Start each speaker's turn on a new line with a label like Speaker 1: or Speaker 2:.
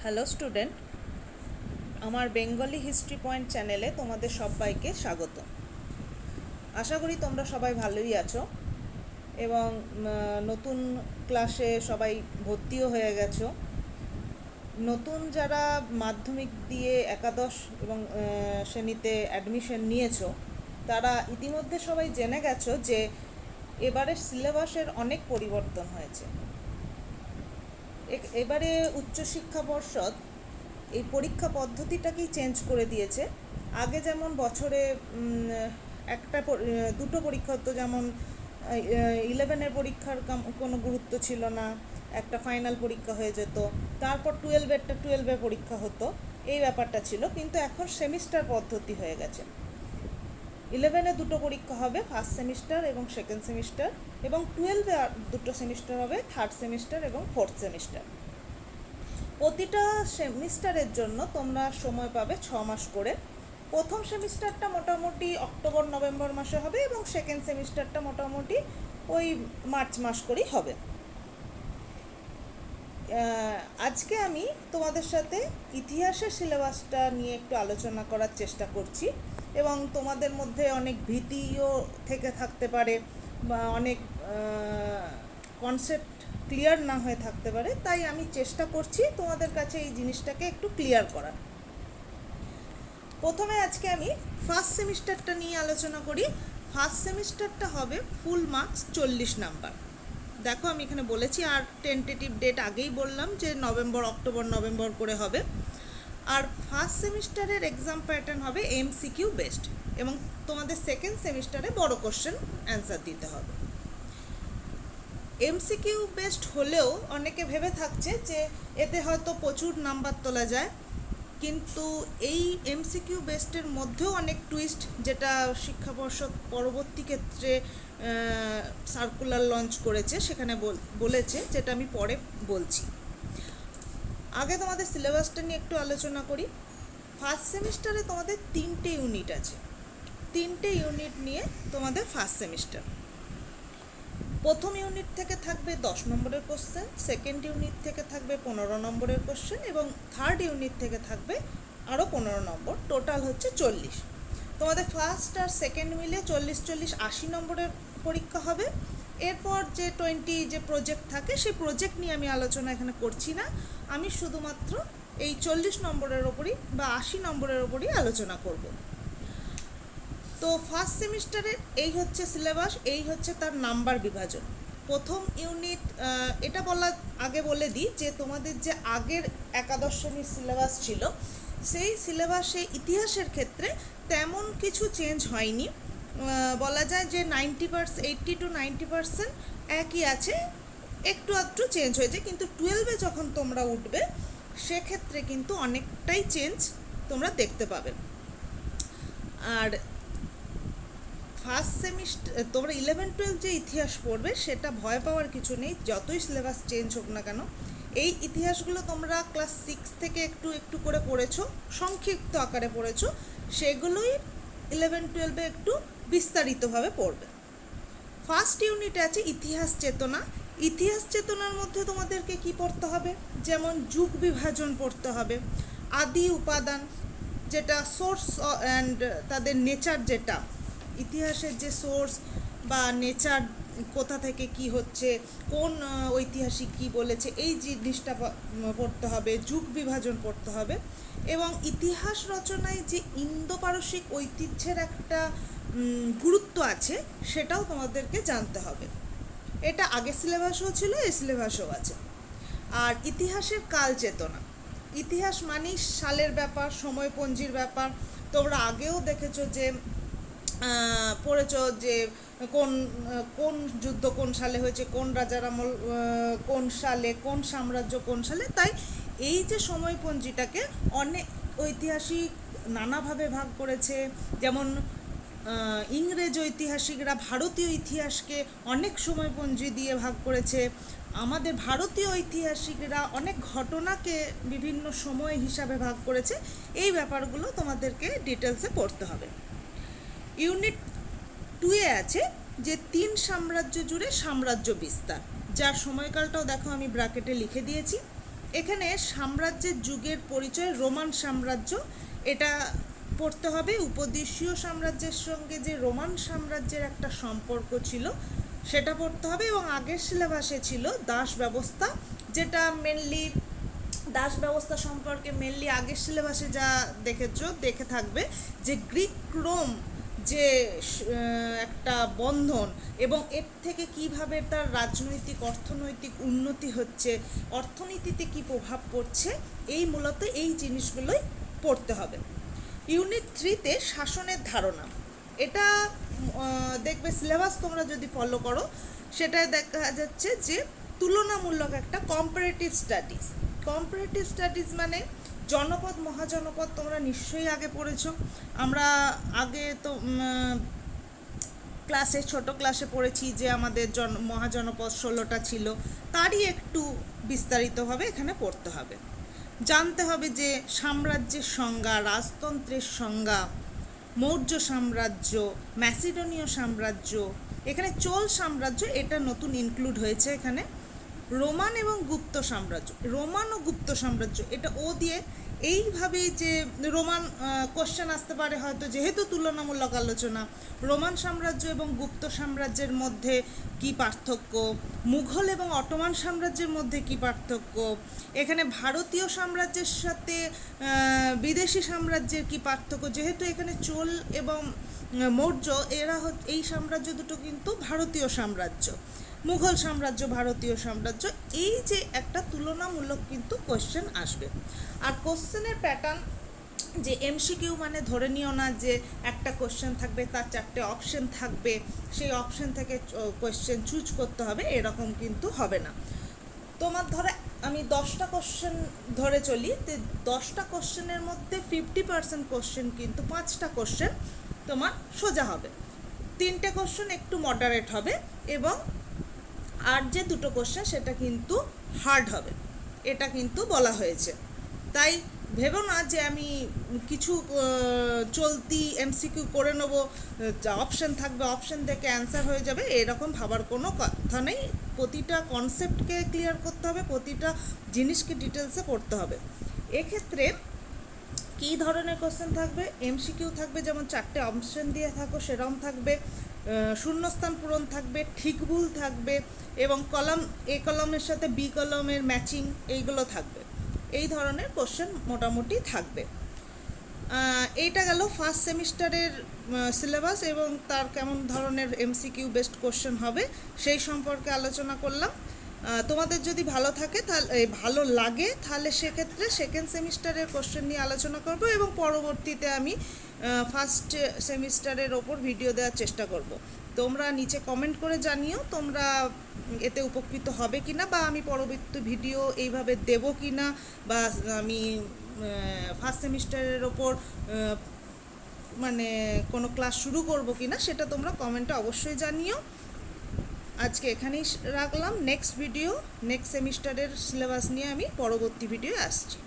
Speaker 1: Hello student, আমার Bengali history point চ্যানেলে তোমাদের সবাইকে স্বাগত। আশা করি তোমরা সবাই ভালোই আছো এবং নতুন ক্লাসে সবাই ভর্তিও হয়ে গেছো। নতুন যারা মাধ্যমিক দিয়ে একাদশ এবং শ্রেণীতে অ্যাডমিশন নিয়েছো তারা ইতিমধ্যে সবাই জেনে গেছো যে এবারের সিলেবাসের অনেক পরিবর্তন হয়েছে। এবারে উচ্চশিক্ষা পর্ষদ এই পরীক্ষা পদ্ধতিটাকেই চেঞ্জ করে দিয়েছে। আগে যেমন বছরে দুটো পরীক্ষা হতো, যেমন 11-এর পরীক্ষার কোনো গুরুত্ব ছিল না, একটা ফাইনাল পরীক্ষা হয়ে যেত, তারপর 12-এর পরীক্ষা হতো, এই ব্যাপারটা ছিল। কিন্তু এখন সেমিস্টার পদ্ধতি হয়ে গেছে। 11-এ দুটো পরীক্ষা হবে, ফার্স্ট সেমিস্টার এবং সেকেন্ড সেমিস্টার, এবং 12-এ দুটো সেমিস্টার হবে, থার্ড সেমিস্টার এবং ফোর্থ সেমিস্টার। প্রতিটা সেমিস্টারের জন্য তোমরা সময় পাবে 6 মাস করে। প্রথম সেমিস্টারটা মোটামুটি অক্টোবর-নভেম্বর মাসে হবে এবং সেকেন্ড সেমিস্টারটা মোটামুটি ওই মার্চ মাস করেই হবে। আজকে আমি তোমাদের সাথে ইতিহাসের সিলেবাসটা নিয়ে একটু আলোচনা করার চেষ্টা করছি, এবং তোমাদের মধ্যে অনেক ভীতিও থেকে থাকতে পারে বা অনেক কনসেপ্ট ক্লিয়ার না হয়ে থাকতে পারে, তাই আমি চেষ্টা করছি তোমাদের কাছে এই জিনিসটাকে একটু ক্লিয়ার করার। প্রথমে আজকে আমি ফার্স্ট সেমিস্টারটা নিয়ে আলোচনা করি। ফার্স্ট সেমিস্টারটা হবে ফুল মার্কস 40 নাম্বার। দেখো আমি এখানে বলেছি, আর টেন্টেটিভ ডেট আগেই বললাম যে অক্টোবর-নভেম্বর করে হবে। আর ফার্স্ট সেমিস্টারের এক্সাম প্যাটার্ন হবে এমসিকিউ বেসড, এবং তোমাদের সেকেন্ড সেমিস্টারে বড় কোশ্চেন অ্যান্সার দিতে হবে। এমসিকিউ বেসড হলেও অনেকে ভেবে থাকছে যে এতে হয়তো প্রচুর নাম্বার তোলা যায়, কিন্তু এই এমসিকিউ বেসডের মধ্যেও অনেক টুইস্ট, যেটা শিক্ষা পর্ষদ পরবর্তী ক্ষেত্রে সার্কুলার লঞ্চ করেছে, সেখানে বলেছে, যেটা আমি পরে বলছি। আগে তোমাদের সিলেবাসটা নিয়ে একটু আলোচনা করি। ফার্স্ট সেমিস্টারে তোমাদের 3টে ইউনিট আছে। 3টে ইউনিট নিয়ে তোমাদের ফার্স্ট সেমিস্টার। প্রথম ইউনিট থেকে থাকবে 10 নম্বরের কোশ্চেন, সেকেন্ড ইউনিট থেকে থাকবে 15 নম্বরের কোশ্চেন, এবং থার্ড ইউনিট থেকে থাকবে আরও 15 নম্বর। টোটাল হচ্ছে 40। তোমাদের ফার্স্ট আর সেকেন্ড মিলে 40-40-80 নম্বরের পরীক্ষা হবে। এরপর যে 20 যে প্রজেক্ট থাকে, সেই প্রজেক্ট নিয়ে আমি আলোচনা এখানে করছি না, আমি শুধুমাত্র এই 40 নম্বরের ওপরই বা 80 নম্বরের ওপরই আলোচনা করব। তো ফার্স্ট সেমিস্টারের এই হচ্ছে সিলেবাস, এই হচ্ছে তার নাম্বার বিভাজন। প্রথম ইউনিট, এটা আগে বলে দিই যে তোমাদের যে আগের একাদশ শ্রেণীর সিলেবাস ছিল, সেই সিলেবাসে ইতিহাসের ক্ষেত্রে তেমন কিছু চেঞ্জ হয়নি। বলা যায় যে 80-90% একই আছে, একটু আধটু চেঞ্জ হয়েছে। কিন্তু 12-এ যখন তোমরা উঠবে সেক্ষেত্রে কিন্তু অনেকটাই চেঞ্জ তোমরা দেখতে পাবে। আর ফার্স্ট সেমিস্টার তোমরা 11-12 যে ইতিহাস পড়বে, সেটা ভয় পাওয়ার কিছু নেই, যতই সিলেবাস চেঞ্জ হোক না কেন। এই ইতিহাসগুলো তোমরা ক্লাস 6 থেকে একটু একটু করে পড়েছো, সংক্ষিপ্ত আকারে পড়েছো, সেগুলোই 11-12-এ একটু বিস্তারিতভাবে পড়বে। ফার্স্ট ইউনিটে আছে ইতিহাস চেতনা। ইতিহাস চেতনার মধ্যে তোমাদেরকে কি পড়তে হবে, যেমন যুগ বিভাজন পড়তে হবে, আদি উপাদান, যেটা সোর্স অ্যান্ড তাদের নেচার, যেটা ইতিহাসের যে সোর্স বা নেচার, কোথা থেকে কি হচ্ছে, কোন ঐতিহাসিক কি বলেছে, এই জিনিসটা পড়তে হবে। যুগ বিভাজন পড়তে হবে, এবং ইতিহাস রচনায় যে ইন্দো পারসিক ঐতিহ্যের একটা গুরুত্ব আছে, সেটাও তোমাদেরকে জানতে হবে। এটা আগের সিলেবাসও ছিল, এই সিলেবাসও আছে। আর ইতিহাসের কাল চেতনা, ইতিহাস মানেই সালের ব্যাপার, সময়পঞ্জির ব্যাপার। তোমরা আগেও দেখেছো যে পড়েছ যে কোন কোন যুদ্ধ কোন সালে হয়েছে, কোন রাজার আমল কোন সালে, কোন সাম্রাজ্য কোন সালে। তাই এই যে সময়পঞ্জিটাকে অনেক ঐতিহাসিক নানাভাবে ভাগ করেছে। যেমন ইংরেজ ঐতিহাসিকরা ভারতীয় ইতিহাসকে অনেক সময়পঞ্জি দিয়ে ভাগ করেছে। আমাদের ভারতীয় ঐতিহাসিকরা অনেক ঘটনাকে বিভিন্ন সময় হিসাবে ভাগ করেছে। এই ব্যাপারগুলো তোমাদেরকে ডিটেলসে পড়তে হবে। ইউনিট 2-এ আছে যে 3 সাম্রাজ্য জুড়ে সাম্রাজ্য বিস্তার, যার সময়কালটাও দেখো আমি ব্র্যাকেটে লিখে দিয়েছি। এখানে সাম্রাজ্যের যুগের পরিচয়, রোমান সাম্রাজ্য এটা পড়তে হবে। উপদেশীয় সাম্রাজ্যের সঙ্গে যে রোমান সাম্রাজ্যের একটা সম্পর্ক ছিল সেটা পড়তে হবে। এবং আগের সিলেবাসে ছিল দাস ব্যবস্থা, যেটা মেনলি দাস ব্যবস্থা সম্পর্কে মেনলি আগের সিলেবাসে যা দেখে থাকবে যে গ্রিক রোম যে একটা বন্ধন এবং এর থেকে কিভাবে তার রাজনৈতিক অর্থনৈতিক উন্নতি হচ্ছে, অর্থনীতিতে কি প্রভাব পড়ছে, এই মূলত এই জিনিসগুলোই পড়তে হবে। ইউনিট 3-তে শাসনের ধারণা, এটা দেখবে সিলেবাস তোমরা যদি ফলো করো সেটাই দেখা যাচ্ছে যে তুলনামূলক একটা কম্পারেটিভ স্টাডিজ। কম্পারেটিভ স্টাডিজ মানে জনপদ মহাজনপদ তোমরা নিশ্চয়ই আগে পড়েছো। আমরা আগে তো ছোট ক্লাসে পড়েছি যে আমাদের মহাজনপদ 16টা ছিল, তারই একটু বিস্তারিতভাবে এখানে পড়তে হবে। জানতে হবে যে সাম্রাজ্যের সংজ্ঞা, রাজতন্ত্রের সংজ্ঞা, মৌর্য সাম্রাজ্য, ম্যাসিডোনীয় সাম্রাজ্য, এখানে চোল সাম্রাজ্য এটা নতুন ইনক্লুড হয়েছে এখানে, রোমান এবং গুপ্ত সাম্রাজ্য, রোমান ও গুপ্ত সাম্রাজ্য এটা ও দিয়ে এইভাবে যে রোমান কোশ্চেন আসতে পারে হয়তো, যেহেতু তুলনামূলক আলোচনা, রোমান সাম্রাজ্য এবং গুপ্ত সাম্রাজ্যের মধ্যে কি পার্থক্য, মুঘল এবং অটোমান সাম্রাজ্যের মধ্যে কি পার্থক্য, এখানে ভারতীয় সাম্রাজ্যের সাথে বিদেশি সাম্রাজ্যের কি পার্থক্য, যেহেতু এখানে চোল এবং মৌর্য এরা এই সাম্রাজ্য দুটো কিন্তু ভারতীয় সাম্রাজ্য, মুঘল সাম্রাজ্য ভারতীয় সাম্রাজ্য, এই যে একটা তুলনামূলক কিন্তু কোশ্চেন আসবে। আর কোশ্চেনের প্যাটার্ন যে এমসিকিউ মানে ধরে নিও না যে একটা কোশ্চেন থাকবে তার 4টে অপশন থাকবে, সেই অপশন থেকে কোশ্চেন চুজ করতে হবে, এরকম কিন্তু হবে না। তোমার ধরো আমি 10টা কোশ্চেন ধরে চলি, তো 10টা কোশ্চেনের মধ্যে 50% কোশ্চেন কিন্তু 5টা কোশ্চেন তোমার সোজা হবে, 3টে কোশ্চেন একটু মডারেট হবে এবং আর যে 2টো কোশ্চেন সেটা কিন্তু হার্ড হবে, এটা কিন্তু বলা হয়েছে। তাই ভেবো না যে আমি কিছু চলতি এমসিকিউ করে নেবো, অপশন থাকবে অপশন দেখে অ্যান্সার হয়ে যাবে, এরকম ভাবার কোনো কথা নেই। প্রতিটা কনসেপ্টকে ক্লিয়ার করতে হবে, প্রতিটা জিনিসকে ডিটেলসে পড়তে হবে। এক্ষেত্রে কী ধরনের কোশ্চেন থাকবে, এমসিকিউ থাকবে যেমন 4টে অপশন দিয়ে থাকো সেরকম থাকবে, শূন্যস্থান পূরণ থাকবে, ঠিক ভুল থাকবে এবং কলাম এ কলমের সাথে বি কলমের ম্যাচিং এইগুলো থাকবে, এই ধরনের কোশ্চেন মোটামুটি থাকবে। এইটা গেল ফার্স্ট সেমিস্টারের সিলেবাস এবং তার কেমন ধরনের এমসিকিউ বেসড কোশ্চেন হবে সেই সম্পর্কে আলোচনা করলাম। তোমাদের যদি ভালো লাগে তাহলে সেক্ষেত্রে সেকেন্ড সেমিস্টারের কোশ্চেন নিয়ে আলোচনা করব এবং পরবর্তীতে আমি ফার্স্ট সেমিস্টারের ওপর ভিডিও দেওয়ার চেষ্টা করব। তোমরা নিচে কমেন্ট করে জানিও তোমরা এতে উপকৃত হবে কি না, বা আমি পরবর্তী ভিডিও এইভাবে দেব কি না, বা আমি ফার্স্ট সেমিস্টারের ওপর মানে কোনো ক্লাস শুরু করব কি না, সেটা তোমরা কমেন্টে অবশ্যই জানিও। আজকে এখানেই রাখলাম, নেক্সট সেমিস্টারের সিলেবাস নিয়ে আমি পরবর্তী ভিডিও আসছি।